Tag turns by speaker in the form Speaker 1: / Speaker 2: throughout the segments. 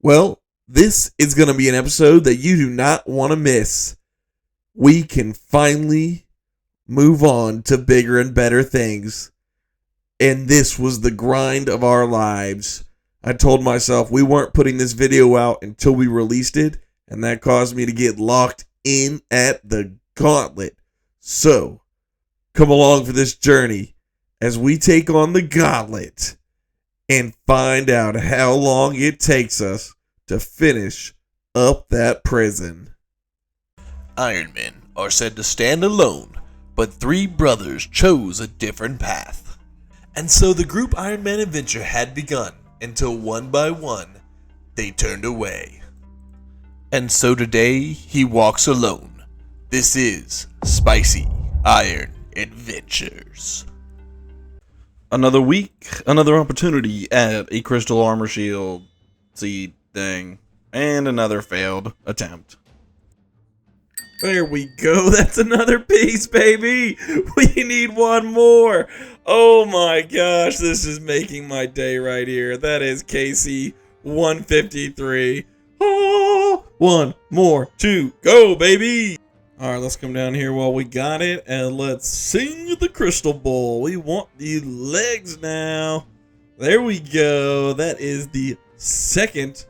Speaker 1: Well, this is going to be an episode that you do not want to miss. We can finally move on to bigger and better things. And this was the grind of our lives. I told myself we weren't putting this video out until we released it, and that caused me to get locked in at the gauntlet. So, come along for this journey as we take on the gauntlet and find out how long it takes us to finish up that prison.
Speaker 2: Ironmen are said to stand alone, but three brothers chose a different path. And so the group Ironman adventure had begun until one by one they turned away. And so today he walks alone. This is Spicy Iron Adventures.
Speaker 3: Another week, another opportunity at a crystal armor shield seed thing, and another failed attempt.
Speaker 1: There we go. That's another piece, baby. We need one more. Oh my gosh, this is making my day right here. That is KC 153. Oh, one more to go, baby. All right, let's come down here while we got it, and let's sing the crystal bowl. We want the legs now. There we go. That is the second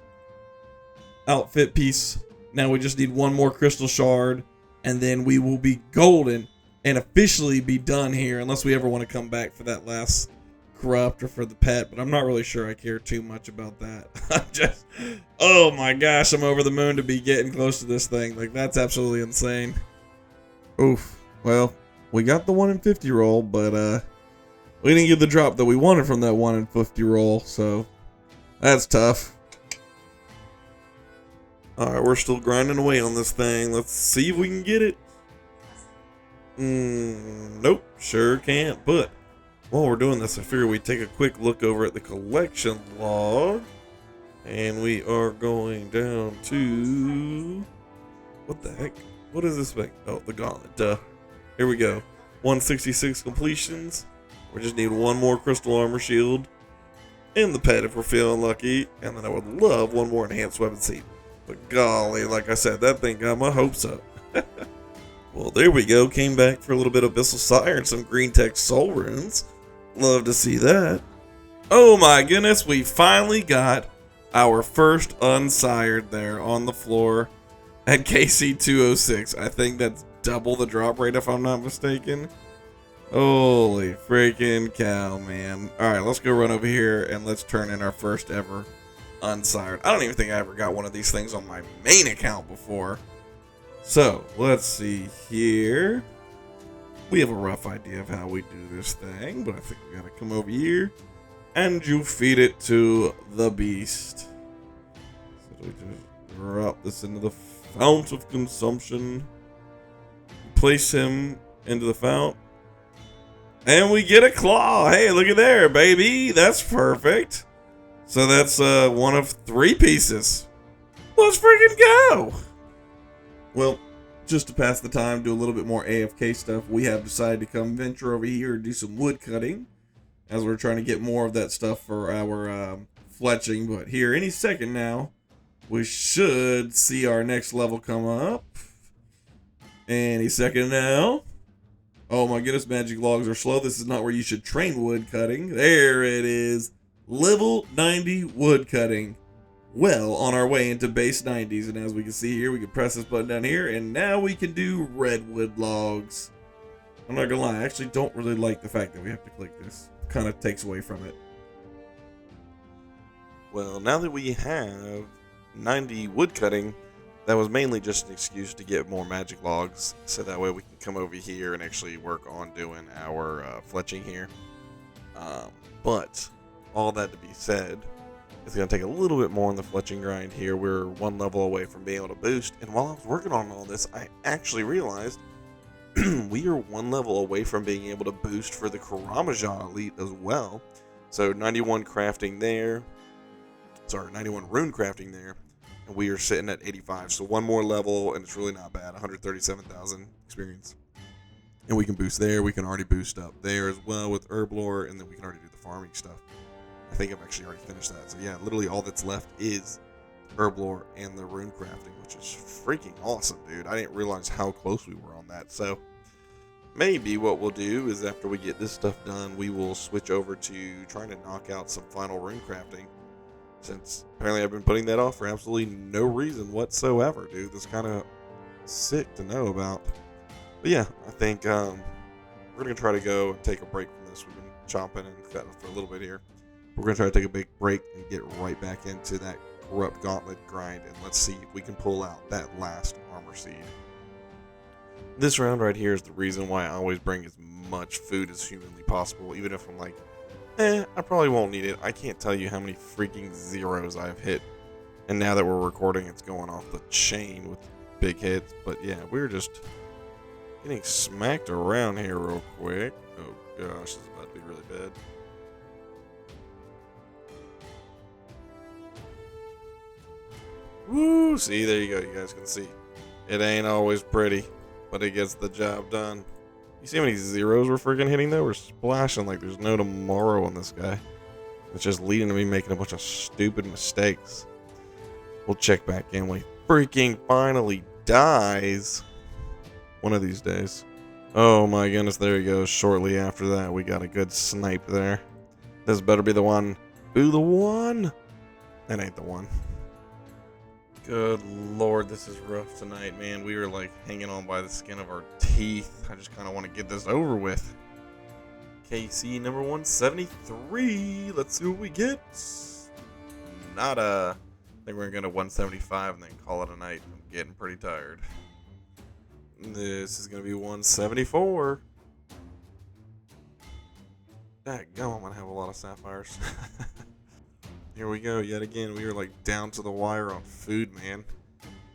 Speaker 1: outfit piece. Now we just need one more crystal shard, and then we will be golden and officially be done here, unless we ever want to come back for that last corrupt or for the pet, but I'm not really sure I care too much about that. I'm just, oh my gosh, I'm over the moon to be getting close to this thing. Like, that's absolutely insane. Oof. Well, we got the 1 in 50 roll, but we didn't get the drop that we wanted from that 1 in 50 roll, so that's tough. Alright, we're still grinding away on this thing. Let's see if we can get it. Nope, sure can't. But while we're doing this, I figure we take a quick look over at the collection log. And we are going down to... what the heck? What is this thing? Oh, the gauntlet. Duh. Here we go. 166 completions. We just need one more crystal armor shield. And the pet if we're feeling lucky. And then I would love one more enhanced weapon seat. But golly, like I said, that thing got my hopes up. Well, there we go. Came back for a little bit of Abyssal Sire and some green tech soul runes. Love to see that. Oh my goodness, we finally got our first unsired there on the floor at KC 206. I think that's double the drop rate if I'm not mistaken. Holy freaking cow, man. Alright, let's go run over here and let's turn in our first ever unsired. I don't even think I ever got one of these things on my main account before. So, let's see here. We have a rough idea of how we do this thing, but I think we gotta come over here and you feed it to the beast. So we just drop this into the fount of consumption. Place him into the fount. And we get a claw. Hey, look at there, baby. That's perfect. So that's one of 3 pieces. Let's freaking go! Well, just to pass the time, do a little bit more AFK stuff, we have decided to come venture over here and do some wood cutting, as we're trying to get more of that stuff for our fletching. But here, any second now, we should see our next level come up. Any second now. Oh my goodness, magic logs are slow. This is not where you should train wood cutting. There it is. Level 90 wood cutting. Well, on our way into base 90s, and as we can see here, we can press this button down here, and now we can do redwood logs. I'm not gonna lie, I actually don't really like the fact that we have to click this. Kind of takes away from it.
Speaker 3: Well, now that we have 90 wood cutting, that was mainly just an excuse to get more magic logs, so that way we can come over here and actually work on doing our fletching here. But all that to be said, it's going to take a little bit more on the fletching grind here. We're 1 level away from being able to boost. And while I was working on all this, I actually realized we are 1 level away from being able to boost for the Karamajan Elite as well. So 91 crafting there. Sorry, 91 rune crafting there. And we are sitting at 85. So 1 more level, and it's really not bad. 137,000 experience. And we can boost there. We can already boost up there as well with herb lore. And then we can already do the farming stuff. I think I've actually already finished that. So yeah, literally all that's left is herb lore and the rune crafting, which is freaking awesome, dude. I didn't realize how close we were on that. So maybe what we'll do is after we get this stuff done, we will switch over to trying to knock out some final rune crafting. Since apparently I've been putting that off for absolutely no reason whatsoever, dude. That's kind of sick to know about. But yeah, I think we're going to try to go and take a break from this. We've been chomping and cutting for a little bit here. We're going to try to take a big break and get right back into that corrupt gauntlet grind. And let's see if we can pull out that last armor seed. This round right here is the reason why I always bring as much food as humanly possible. Even if I'm like, I probably won't need it. I can't tell you how many freaking zeros I've hit. And now that we're recording, it's going off the chain with big hits. But yeah, we're just getting smacked around here real quick. Oh gosh, this is about to be really bad. Woo! See, there you go. You guys can see. It ain't always pretty, but it gets the job done. You see how many zeros we're freaking hitting though? We're splashing like there's no tomorrow on this guy. It's just leading to me making a bunch of stupid mistakes. We'll check back in when he freaking finally dies. One of these days. Oh my goodness, there he goes. Shortly after that, we got a good snipe there. This better be the one. Ooh, the one! That ain't the one. Good lord, this is rough tonight, man. We were like hanging on by the skin of our teeth. I just kind of want to get this over with. KC number 173. Let's see what we get. Nada. I think we're going to 175 and then call it a night. I'm getting pretty tired. This is going to be 174. Dadgum, I'm going to have a lot of sapphires. Here we go, yet again. We were like down to the wire on food, man.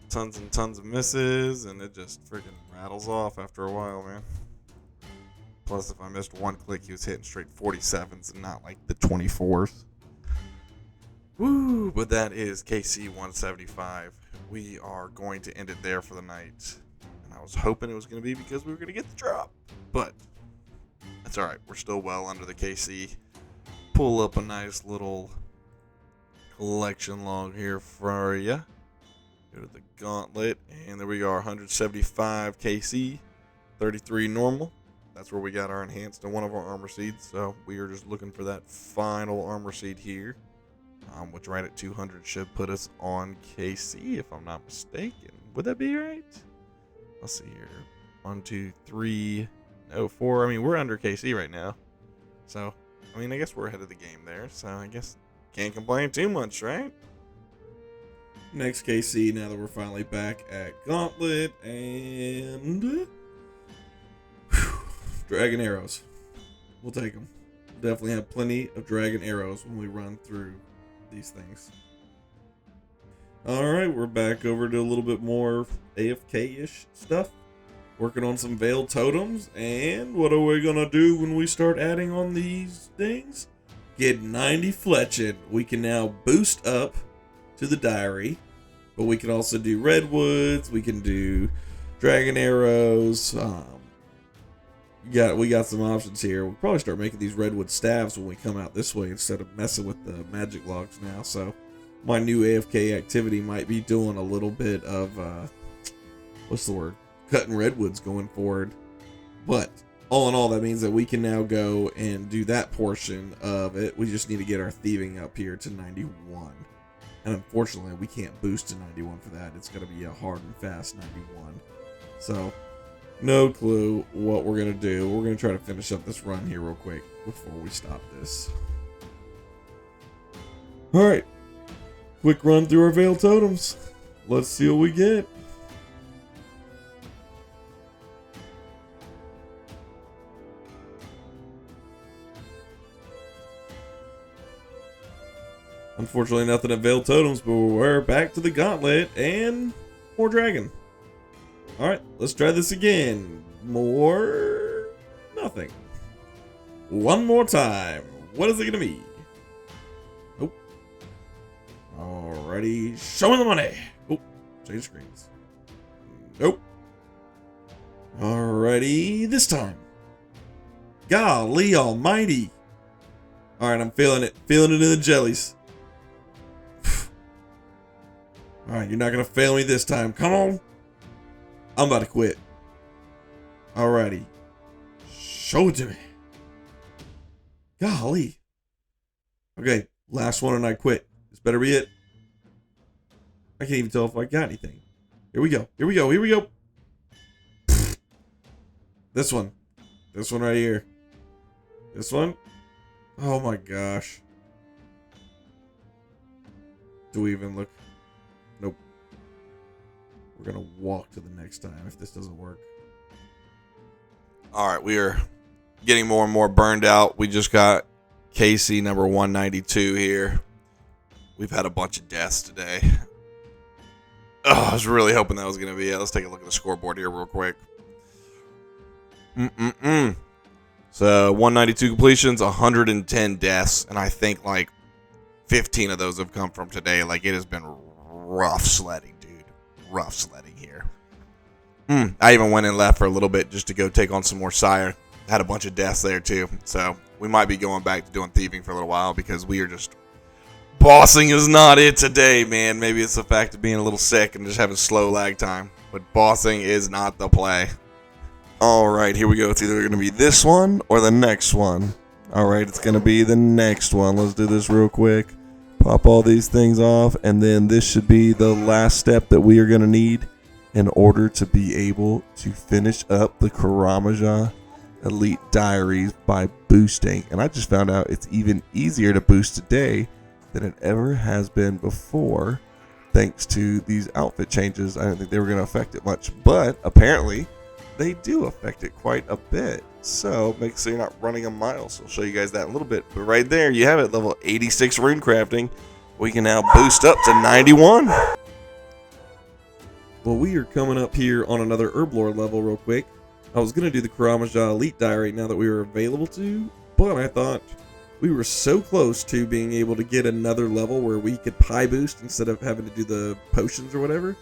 Speaker 3: Tons and tons of misses, and it just freaking rattles off after a while, man. Plus, if I missed one click, he was hitting straight 47s and not like the 24s. Woo! But that is KC 175. We are going to end it there for the night. And I was hoping it was going to be because we were going to get the drop. But that's alright. We're still well under the KC. Pull up a nice little collection log here for you. Go to the gauntlet, and there we are, 175 KC, 33 normal. That's where we got our enhanced and one of our armor seeds. So we are just looking for that final armor seed here, which right at 200 should put us on KC, if I'm not mistaken. Would that be right? Let's see here. 1, 2, 3, no, 4. I mean, we're under KC right now. So, I mean, I guess we're ahead of the game there. So I guess can't complain too much, right?
Speaker 1: Next KC, now that we're finally back at Gauntlet, and dragon arrows. We'll take them. Definitely have plenty of dragon arrows when we run through these things. Alright, we're back over to a little bit more AFK-ish stuff. Working on some veiled totems, and what are we gonna do when we start adding on these things? Get 90 fletching. We can now boost up to the diary, but we can also do redwoods. We can do dragon arrows. We got some options here. We'll probably start making these redwood staves when we come out this way instead of messing with the magic logs now. So my new AFK activity might be doing a little bit of what's the word? Cutting redwoods going forward. But all in all, that means that we can now go and do that portion of it. We just need to get our thieving up here to 91. And unfortunately, we can't boost to 91 for that. It's going to be a hard and fast 91. So, no clue what we're going to do. We're going to try to finish up this run here real quick before we stop this. Alright. Quick run through our veiled totems. Let's see what we get. Unfortunately, nothing at veiled totems, but we're back to the gauntlet and more dragon. Alright, let's try this again. More... nothing. One more time. What is it gonna be? Nope. Alrighty, show me the money. Oh, change screens. Nope. Alrighty, this time. Golly almighty. Alright, I'm feeling it. Feeling it in the jellies. All right, you're not going to fail me this time. Come on. I'm about to quit. Alrighty. Show it to me. Golly. Okay, last one and I quit. This better be it. I can't even tell if I got anything. Here we go. Here we go. Here we go. This one. This one right here. This one. Oh my gosh. Do we even look? Nope. We're going to walk to the next time if this doesn't work.
Speaker 3: All right, we are getting more and more burned out. We just got Casey number 192 here. We've had a bunch of deaths today. Oh, I was really hoping that was going to be it. Let's take a look at the scoreboard here real quick. So 192 completions, 110 deaths, and I think like 15 of those have come from today. Like, it has been rough sledding, dude. Rough sledding here. I even went and left for a little bit just to go take on some more sire. Had a bunch of deaths there too. So we might be going back to doing thieving for a little while because we are just... Bossing is not it today, man. Maybe it's the fact of being a little sick and just having slow lag time. But bossing is not the play. Alright, here we go. It's either going to be this one or the next one. Alright, it's going to be the next one. Let's do this real quick. Pop all these things off. And then this should be the last step that we are going to need in order to be able to finish up the Karamajah Elite Diaries by boosting. And I just found out it's even easier to boost today than it ever has been before, thanks to these outfit changes. I didn't think they were going to affect it much, but apparently they do affect it quite a bit. So make sure you're not running a mile. So I'll show you guys that in a little bit. But right there, you have it, level 86 rune crafting. We can now boost up to 91.
Speaker 1: Well, we are coming up here on another Herblore level real quick. I was going to do the Karamajah Elite Diary now that we were available to, but I thought we were so close to being able to get another level where we could pie boost instead of having to do the potions or whatever,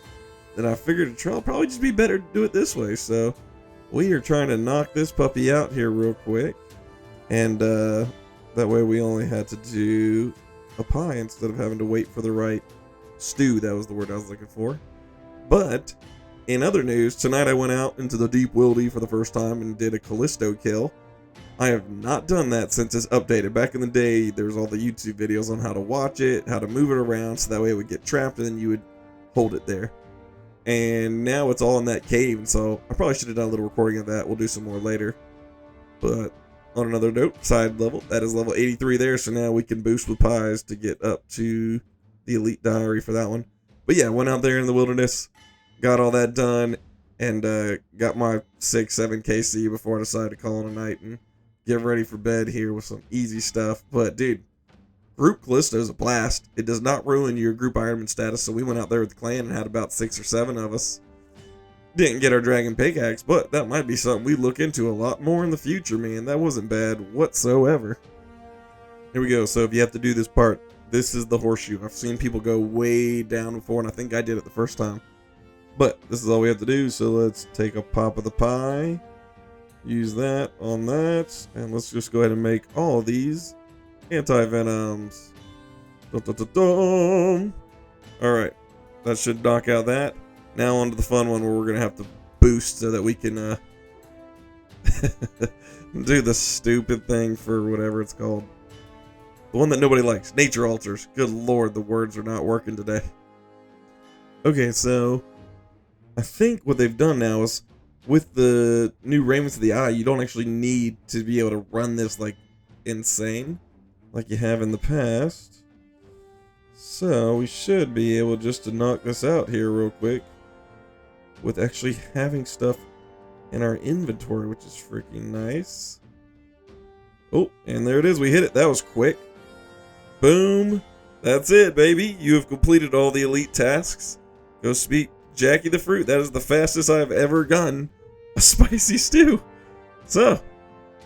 Speaker 1: that I figured it'll probably just be better to do it this way. So we are trying to knock this puppy out here real quick, and that way we only had to do a pie instead of having to wait for the right stew. That was the word I was looking for. But in other news, tonight I went out into the deep wildy for the first time and did a Callisto kill. I have not done that since it's updated. Back in the day, there was all the YouTube videos on how to watch it, how to move it around, so that way it would get trapped and then you would hold it there. And now it's all in that cave, and so I probably should have done a little recording of that. We'll do some more later. But on another note, side level, that is level 83 there, so now we can boost with pies to get up to the Elite Diary for that one. But yeah, went out there in the wilderness, got all that done, and got my 6-7 KC before I decided to call it a night and get ready for bed here with some easy stuff. But dude, group Callisto is a blast. It does not ruin your group Ironman status, so we went out there with the clan and had about 6 or 7 of us. Didn't get our dragon pickaxe, but that might be something we look into a lot more in the future, man. That wasn't bad whatsoever. Here we go. So if you have to do this part, this is the horseshoe. I've seen people go way down before, and I think I did it the first time. But this is all we have to do, so let's take a pop of the pie. Use that on that, and let's just go ahead and make all these anti-venoms. Alright, that should knock out that. Now on to the fun one where we're going to have to boost so that we can do the stupid thing for whatever it's called. The one that nobody likes, nature altars. Good lord, the words are not working today. Okay, so I think what they've done now is with the new Raiments of the Eye, you don't actually need to be able to run this like insane like you have in the past. So we should be able just to knock this out here real quick with actually having stuff in our inventory, which is freaking nice. Oh, and there it is. We hit it. That was quick. Boom. That's it, baby. You have completed all the elite tasks. Go speak Jackie the Fruit. That is the fastest I've ever gotten a spicy stew. So,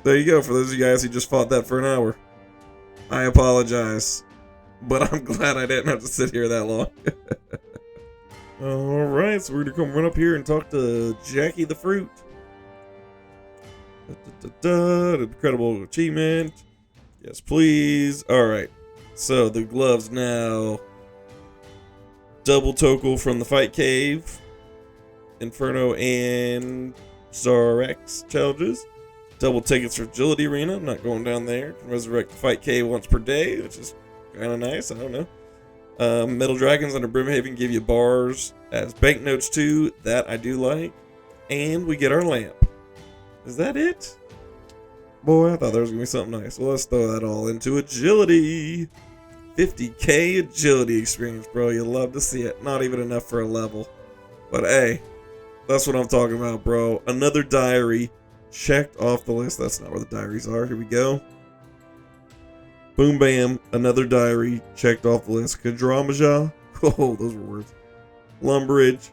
Speaker 1: there you go. For those of you guys who just fought that for an hour, I apologize, but I'm glad I didn't have to sit here that long. Alright, so we're going to come run up here and talk to Jackie the Fruit. Incredible achievement. Yes, please. Alright, so the gloves now double tokel from the Fight Cave, Inferno, and Star X challenges. Double tickets for Agility Arena. I'm not going down there. Can resurrect the Fight Cave once per day, which is kind of nice. I don't know. Metal Dragons under Brimhaven give you bars as banknotes too. That I do like. And we get our lamp. Is that it? Boy, I thought there was going to be something nice. Well, let's throw that all into agility. 50k agility experience, bro. You'll love to see it. Not even enough for a level. But hey, that's what I'm talking about, bro. Another diary checked off the list. That's not where the diaries are. Here we go. Boom, bam. Another diary checked off the list. Kadramaja. Oh, those were words. Lumbridge,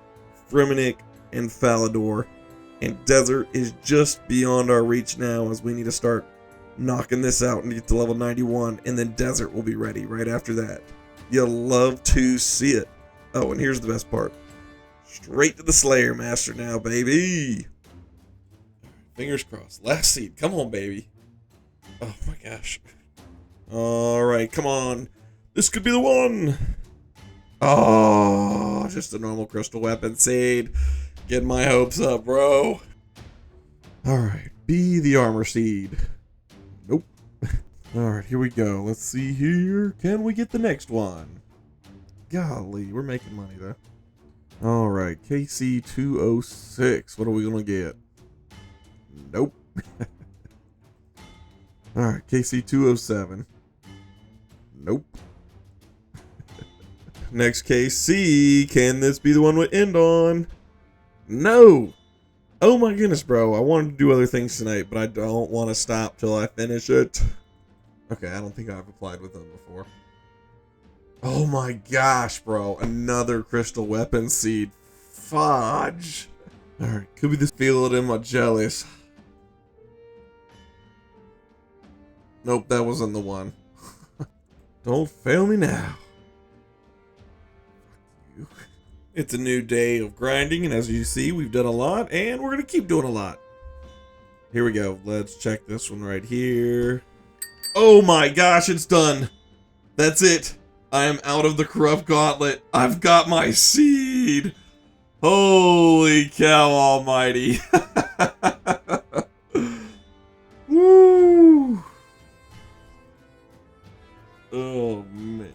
Speaker 1: Fremennik, and Falador. And Desert is just beyond our reach now, as we need to start knocking this out and get to level 91, and then Desert will be ready right after that. You'll love to see it. Oh, and here's the best part. Straight to the Slayer Master now, baby. Fingers crossed. Last seed. Come on, baby. Oh my gosh. Alright, come on. This could be the one. Oh, just a normal crystal weapon seed. Get my hopes up, bro. Alright, be the armor seed. Nope. Alright, here we go. Let's see here. Can we get the next one? Golly, we're making money though. Alright, KC206. What are we gonna get? Nope. Alright, KC207. Nope. Next KC. Can this be the one we end on? No! Oh my goodness, bro. I wanted to do other things tonight, but I don't want to stop till I finish it. Okay, I don't think I've applied with them before. Oh my gosh, bro. Another crystal weapon seed. Fudge. Alright, could be this. Feel it in my jellies. Nope, that wasn't the one. Don't fail me now. Fuck you. It's a new day of grinding, and as you see, we've done a lot, and we're going to keep doing a lot. Here we go. Let's check this one right here. Oh my gosh, it's done. That's it. I am out of the corrupt gauntlet. I've got my seed. Holy cow almighty. Woo. Oh man.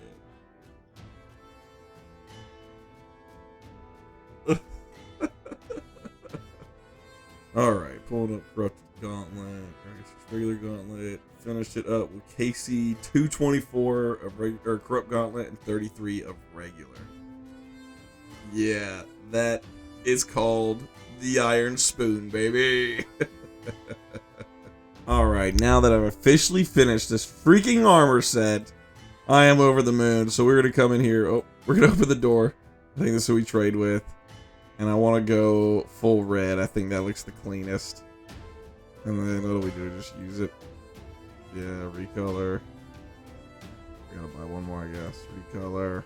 Speaker 1: Alright, pulled up corrupted gauntlet, regular gauntlet, finished it up with KC 224 of regular corrupt gauntlet and 33 of regular. Yeah, that is called the Iron Spoon, baby. Alright, now that I've officially finished this freaking armor set, I am over the moon. So we're going to come in here. Oh, we're going to open the door. I think this is who we trade with. And I want to go full red. I think that looks the cleanest. And then what do we do? Just use it. Yeah, recolor. I gotta buy one more, I guess. Recolor.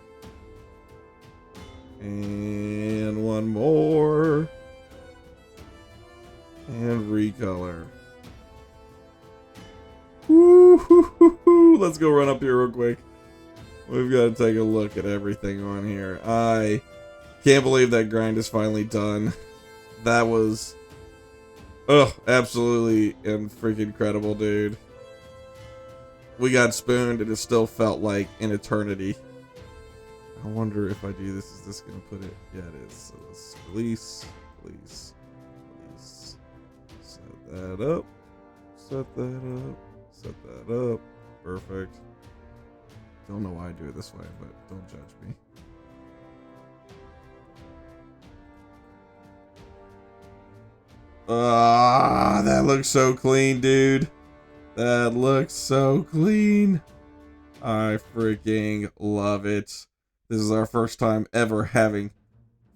Speaker 1: And one more. And recolor. Woo-hoo-hoo-hoo. Let's go run up here real quick. We've got to take a look at everything on here. I can't believe that grind is finally done. That was, absolutely and freaking incredible, dude. We got spooned and it still felt like an eternity. I wonder if I do this, is this going to put it? Yeah, it is. So let's release, release, release. Set that up. Set that up. Set that up. Perfect. Don't know why I do it this way, but don't judge me. Ah, that looks so clean, dude. That looks so clean. I freaking love it. This is our first time ever having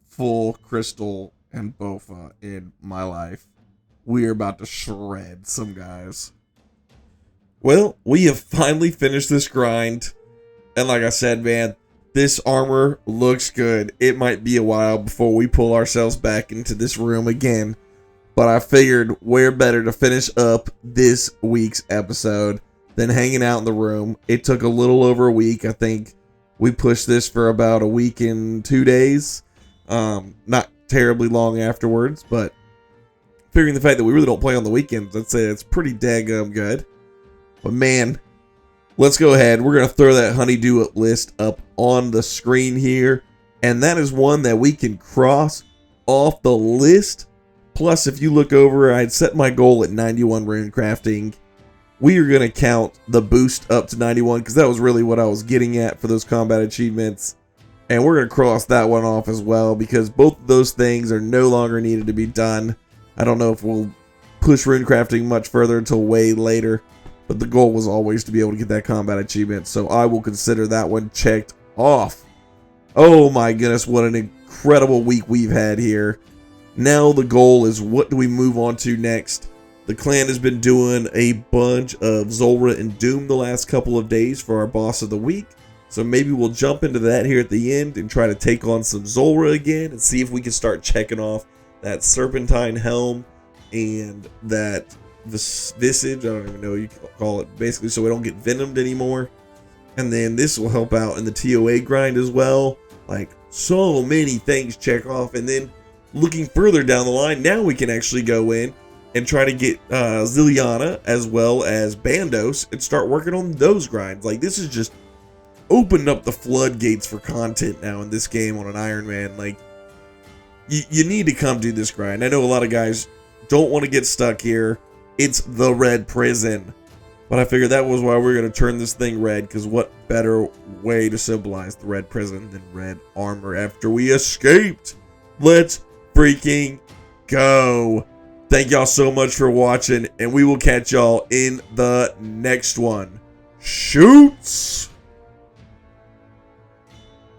Speaker 1: full crystal and Bofa in my life. We are about to shred some guys. Well, we have finally finished this grind. And like I said, man, this armor looks good. It might be a while before we pull ourselves back into this room again. But I figured where better to finish up this week's episode than hanging out in the room. It took a little over a week. I think We pushed this for about a week and 2 days. Not terribly long afterwards, but figuring the fact that we really don't play on the weekends, I'd say it's pretty daggum good. But man, let's go ahead. We're going to throw that honeydew list up on the screen here. And that is one that we can cross off the list. Plus, if you look over, I'd set my goal at 91 rune crafting. We are going to count the boost up to 91 because that was really what I was getting at for those combat achievements. And we're going to cross that one off as well because both of those things are no longer needed to be done. I don't know if we'll push rune crafting much further until way later, but the goal was always to be able to get that combat achievement, so I will consider that one checked off. Oh my goodness, what an incredible week we've had here. Now the goal is, what do we move on to next? The clan has been doing a bunch of Zulrah and Doom the last couple of days for our boss of the week. So maybe we'll jump into that here at the end and try to take on some Zulrah again and see if we can start checking off that Serpentine Helm and that Visage, I don't even know what you call it, basically so we don't get venomed anymore. And then this will help out in the TOA grind as well. Like, so many things check off. And then looking further down the line, now we can actually go in and try to get Ziliana as well as Bandos and start working on those grinds. Like, this is just opened up the floodgates for content now in this game on an Ironman. Like, you need to come do this grind. I know a lot of guys don't want to get stuck here. It's the red prison. But I figured that was why we're going to turn this thing red, because what better way to symbolize the red prison than red armor after we escaped? Let's freaking go. Thank y'all so much for watching, and we will catch y'all in the next one. Shoots!